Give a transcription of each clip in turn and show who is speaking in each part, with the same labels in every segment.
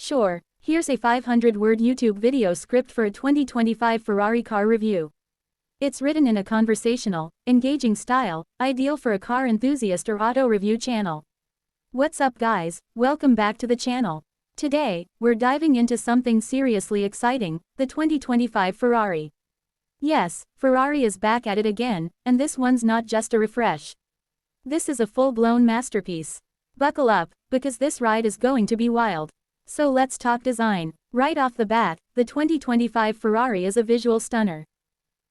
Speaker 1: Sure, here's a 500-word YouTube video script for a 2025 Ferrari car review. It's written in a conversational, engaging style, ideal for a car enthusiast or auto review channel. What's up guys, welcome back to the channel. Today, we're diving into something seriously exciting, the 2025 Ferrari. Yes, Ferrari is back at it again, and this one's not just a refresh. This is a full-blown masterpiece. Buckle up, because this ride is going to be wild. So let's talk design. Right off the bat, the 2025 Ferrari is a visual stunner.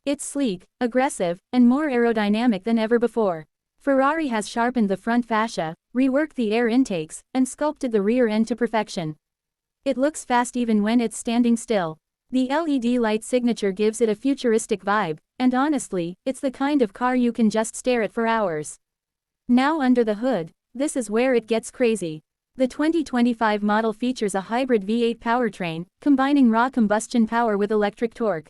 Speaker 1: It's sleek, aggressive, and more aerodynamic than ever before. Ferrari has sharpened the front fascia, reworked the air intakes, and sculpted the rear end to perfection. It looks fast even when it's standing still. The LED light signature gives it a futuristic vibe, and honestly, it's the kind of car you can just stare at for hours. Now under the hood, this is where it gets crazy. The 2025 model features a hybrid V8 powertrain, combining raw combustion power with electric torque.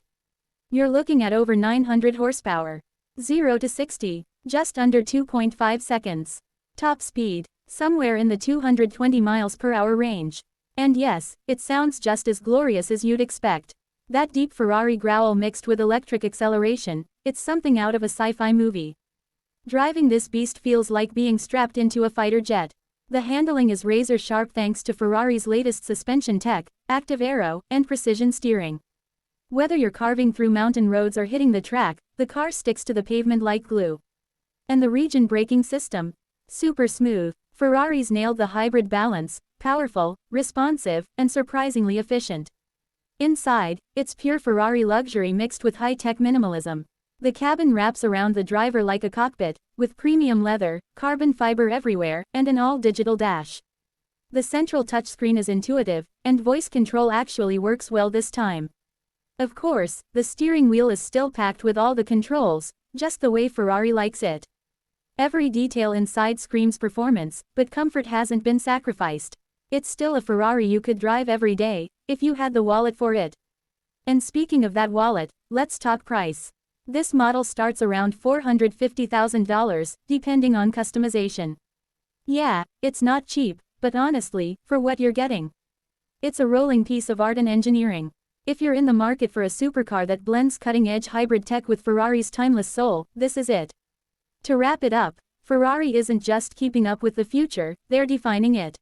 Speaker 1: You're looking at over 900 horsepower. 0 to 60, just under 2.5 seconds. Top speed, somewhere in the 220 miles per hour range. And yes, it sounds just as glorious as you'd expect. That deep Ferrari growl mixed with electric acceleration, it's something out of a sci-fi movie. Driving this beast feels like being strapped into a fighter jet. The handling is razor sharp thanks to Ferrari's latest suspension tech, active aero, and precision steering. Whether you're carving through mountain roads or hitting the track, the car sticks to the pavement like glue. And the region braking system? Super smooth. Ferrari's nailed the hybrid balance, powerful, responsive, and surprisingly efficient. Inside, it's pure Ferrari luxury mixed with high-tech minimalism. The cabin wraps around the driver like a cockpit, with premium leather, carbon fiber everywhere, and an all-digital dash. The central touchscreen is intuitive, and voice control actually works well this time. Of course, the steering wheel is still packed with all the controls, just the way Ferrari likes it. Every detail inside screams performance, but comfort hasn't been sacrificed. It's still a Ferrari you could drive every day, if you had the wallet for it. And speaking of that wallet, let's talk price. This model starts around $450,000, depending on customization. Yeah, it's not cheap, but honestly, for what you're getting, it's a rolling piece of art and engineering. If you're in the market for a supercar that blends cutting-edge hybrid tech with Ferrari's timeless soul, this is it. To wrap it up, Ferrari isn't just keeping up with the future, they're defining it.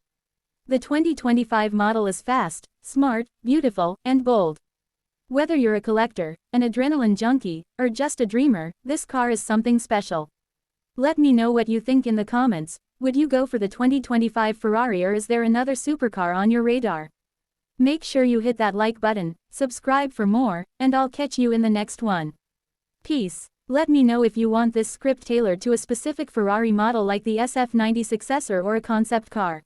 Speaker 1: The 2025 model is fast, smart, beautiful, and bold. Whether you're a collector, an adrenaline junkie, or just a dreamer, this car is something special. Let me know what you think in the comments. Would you go for the 2025 Ferrari or is there another supercar on your radar? Make sure you hit that like button, subscribe for more, and I'll catch you in the next one. Peace. Let me know if you want this script tailored to a specific Ferrari model like the SF90 successor or a concept car.